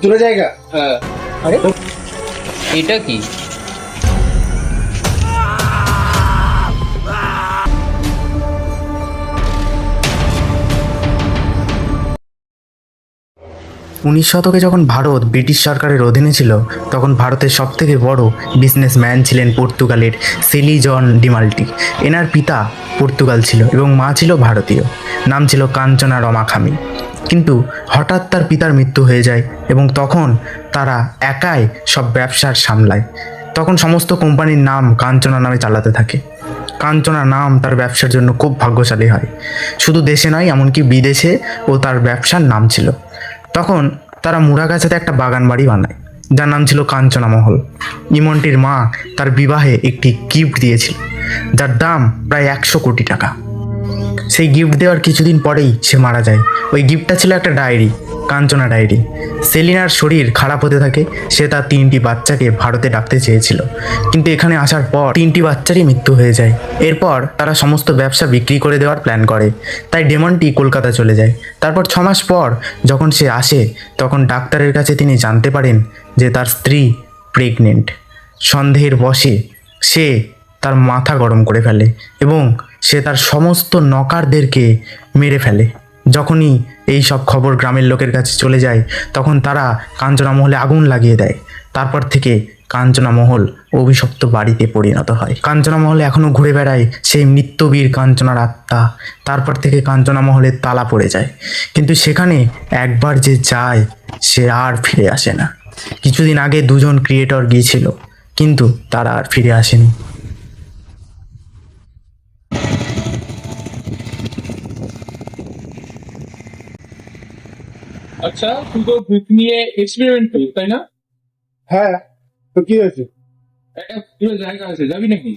চলে জায়গা। হ্যাঁ। আরে এটা কি? উনিশ শতকে যখন ভারত ব্রিটিশ সরকারের অধীনে ছিল তখন ভারতের সবথেকে বড় বিজনেসম্যান ছিলেন পর্তুগালের সেলি জন ডিমাল্টি। এনার পিতা পর্তুগাল ছিল এবং মা ছিল ভারতীয়, নাম ছিল কাঞ্চনা রমাখামি। কিন্তু হঠাৎ তার পিতার মৃত্যু হয়ে যায় এবং তখন তারা একাই সব ব্যবসার সামলায়। তখন সমস্ত কোম্পানির নাম কাঞ্চনা নামে চালাতে থাকে। কাঞ্চনা নাম তার ব্যবসার জন্য খুব ভাগ্যশালী হয়। শুধু দেশে নয়, এমনকি বিদেশে ও তার ব্যবসার নাম ছিল। তখন তারা মুরাগাছাতে একটা বাগান বাড়ি বানায় যার নাম ছিল কাঞ্চনা মহল। ইমনটির মা তার বিবাহে একটি গিফট দিয়েছিল যার দাম প্রায় 100 কোটি টাকা। সেই গিফট দেওয়ার কিছুদিন পরেই সে মারা যায়। ওই গিফটটা ছিল একটা ডায়েরি, কাঞ্চনা ডায়েরি। সেলিনার শরীর খারাপ হতে থাকে, সে তার 3টি বাচ্চাকে ভারতে ডাকতে চেয়েছিল, কিন্তু এখানে আসার পর 3টি বাচ্চারই মৃত্যু হয়ে যায়। এরপর তারা সমস্ত ব্যবসা বিক্রি করে দেওয়ার প্ল্যান করে, তাই ডেমনটি কলকাতা চলে যায়। তারপর 6 মাস পর যখন সে আসে তখন ডাক্তারের কাছে তিনি জানতে পারেন যে তার স্ত্রী প্রেগনেন্ট। সন্দেহের বশে সে তার মাথা গরম করে ফেলে এবং সে তার সমস্ত নকারদেরকে মেরে ফেলে। যখনই এই সব খবর গ্রামের লোকের কাছে চলে যায় তখন তারা কাঞ্চনা মহলে আগুন লাগিয়ে দেয়। তারপর থেকে কাঞ্চনা মহল অভিশপ্ত বাড়িতে পরিণত হয়। কাঞ্চনা মহলে এখনো ঘুরে বেড়ায় সেই মৃত্যুবীর কাঞ্চনার আত্মা। তারপর থেকে কাঞ্চনা মহলের তালা পড়ে যায়, কিন্তু সেখানে একবার যে যায় সে আর ফিরে আসে না। কিছুদিন আগে 2জন ক্রিয়েটর গিয়েছিল, কিন্তু তারা আর ফিরে আসেনি। আচ্ছা, তুই তো ভূত নিয়ে এক্সপেরিমেন্ট করিস তাই না? হ্যাঁ, তো কি হয়েছে? একটা পুরো জায়গা আছে, যাবি নাকি?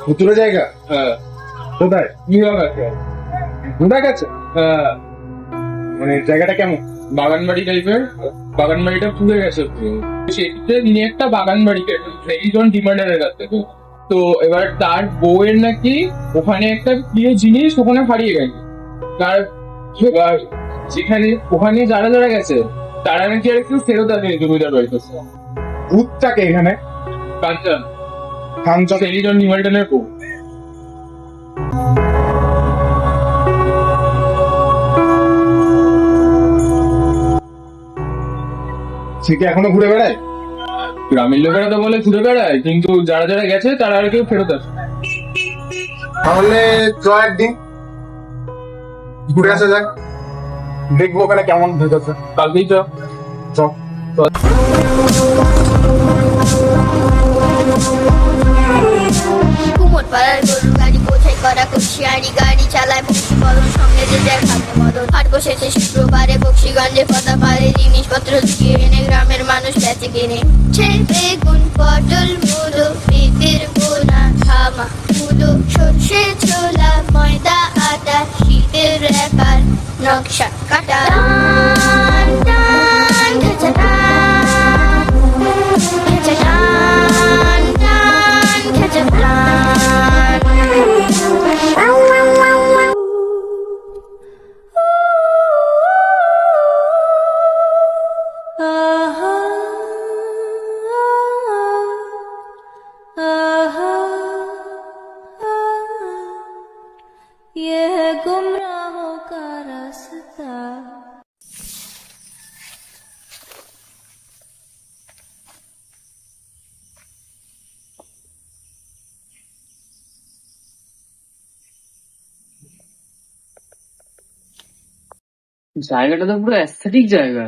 ভুতুরে জায়গা? হ্যাঁ। কোথায়? বিভাগ আছে। ঘোড়া গেছে? হ্যাঁ। মানে জায়গাটা কেমন? বাগান বাড়ি টাইপের। বাগান বাড়িটা পুড়ে গেছে পুরো। সেটিতে নিয়ে একটা বাগান বাড়ি এইজন ডিমান্ডারের কাছ থেকে। তো এবার তার বউয়ের নাকি ওখানে একটা প্রিয় জিনিস ওখানে হারিয়ে গেছে। তার এবার যেখানে ওখানে যারা যারা গেছে তারা নাকি আর একটু ফেরত আসেনি জমিদার বাড়িতে। ভূতটাকে এখানে? কাঞ্চন, কাঞ্চন? সেলিজন ডিমান্ডারের বউ। সে কি এখনো ঘুরে বেড়ায়? গ্রামের লোকেরা তো বলে ঘুরে বেড়ায়, কিন্তু যারা যারা গেছে তারা আর কেউ ফেরত আসে। তাহলে চ একদিন ঘুরে আসা যাক, দেখবো ওখানে কেমন ভেতরটা। কালকেই তো চ। কুমোর পাড়ার গরুর গাড়ি বোঝাই করা কুশিয়ারি গাড়ি চালায় বক্সি বদন সঙ্গে যে যায় খাদ্য মদন হাট বসেছে শুক্রবারে বক্সিগঞ্জে পতা পারে জিনিসপত্র ঢুকিয়ে এনে গ্রামের মানুষ বেঁচে কিনে বেগুন পটল মূলো পেঁপের বোনা খামা মূলো সর্ষে ছোলা ময়দা আটা শীতের র্যাপার নকশা কাটা টান টান ঢেচা টান ঢেচা টান টান ঢেচা টান यह गुमराहों का रास्ता। জায়গাটা তো পুরো অ্যাস্থেটিক জায়গা।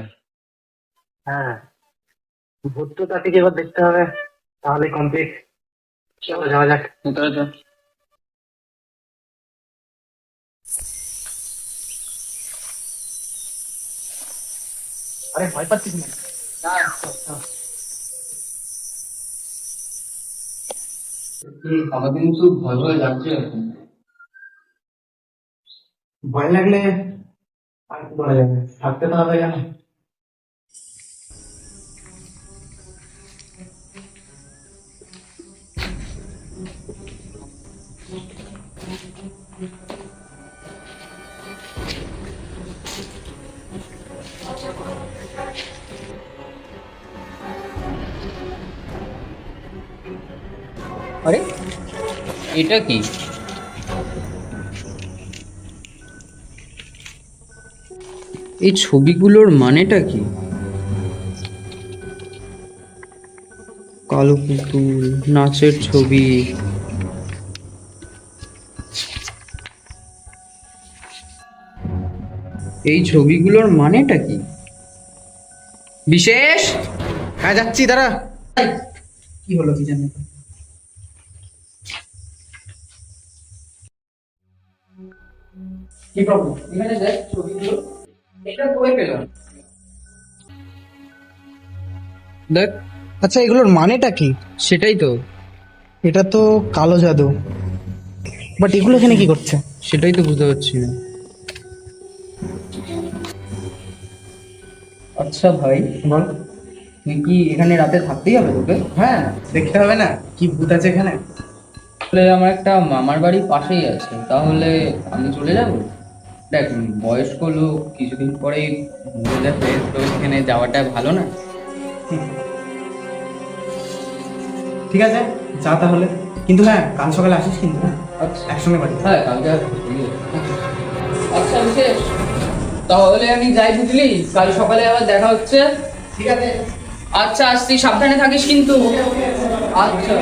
হ্যাঁ, ভূতটাকে এবার দেখতে হবে, তাহলে কমপ্লিট। চলো যাওয়া যাক। তাহলে তো আরে ভয় পাচ্ছিস না? আমার কিন্তু ভয় ভয় লাগছে এখন। ভয় লাগলে আর কি করা যাবে, থাকতে তো হবে কেন। আরে এটা কি? এই ছবিগুলোর মানেটা কি? কালো পুতুল, নাচের ছবি। এই ছবিগুলোর মানেটা কি? বিশেষ, হ্যাঁ যাচ্ছি, দাঁড়া। কি হলো কি জানি। কি প্রবলেম? এখানে দেখ ছবিগুলো, এটা কই পেলাম? দেখ, আচ্ছা, এগুলোর মানেটা কি? সেটাই তো, এটা তো কালো জাদু, বাট এগুলো এখানে কি করছে? সেটাই তো বুঝতে পারছি না। আচ্ছা ভাই, বল। তুই কি এখানে রাতে থাকতেই হবে তোকে? হ্যাঁ, দেখতে হবে না কি ভূত আছে এখানে। আসলে আমার একটা মামার বাড়ি পাশেই আছে, তাহলে আমি চলে যাব। দেখ, বয়স্ক লোক কিছুদিন পরেই মরে যাবে, তো এখানে যাওয়াটা ভালো না। ঠিক আছে, যা তাহলে। কিন্তু হ্যাঁ, কাল সকালে আসিস কিন্তু। আচ্ছা, একসঙ্গে বাড়ি। হ্যাঁ কালকে আচ্ছা বিশেষ, তাহলে আমি যাই, বুঝলি? কাল সকালে আবার দেখা হচ্ছে। ঠিক আছে। আচ্ছা আসছি, সাবধানে থাকিস কিন্তু। আচ্ছা।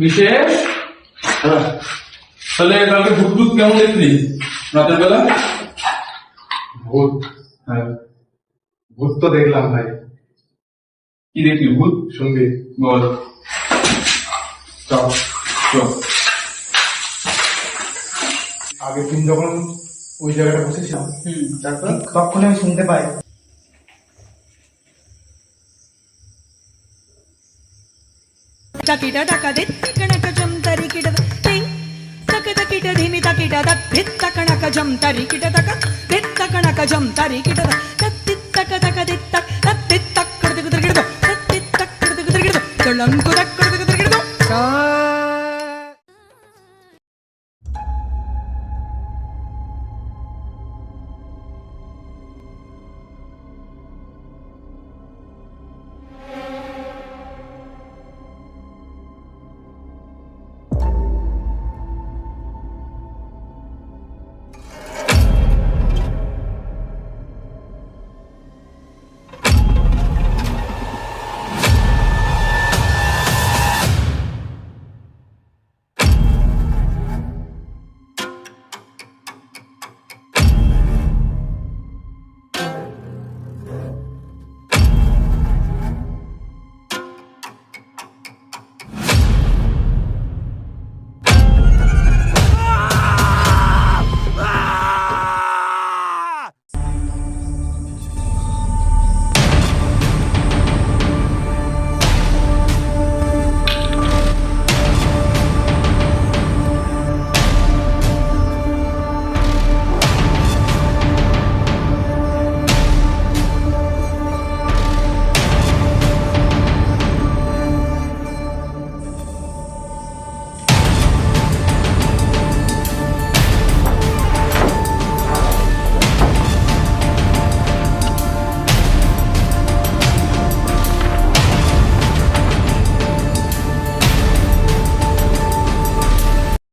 বিশেষ, তাহলে কালকে ভূত টুত কেমন দেখলি রাতের বেলা? ভূত? হ্যাঁ, ভূত তো দেখলাম ভাই। কি দেখলি ভূত? শুনবি? বল। চল। চল। আগের দিন যখন ওই জায়গাটা বসেছিলাম, তারপর তখন আমি শুনতে পাই तकिट तकदित् कणकजं तरिकिट तिं तक तकिट धिमि तकिट दत्थित् तकणकजं तरिकिट तक दित् तकणकजं तरिकिट तत्तित् तक तक दित् तक तत्तित् तक कृतिकुतिकिट तत्तित् तक कृतिकुतिकिट तुलंकुदक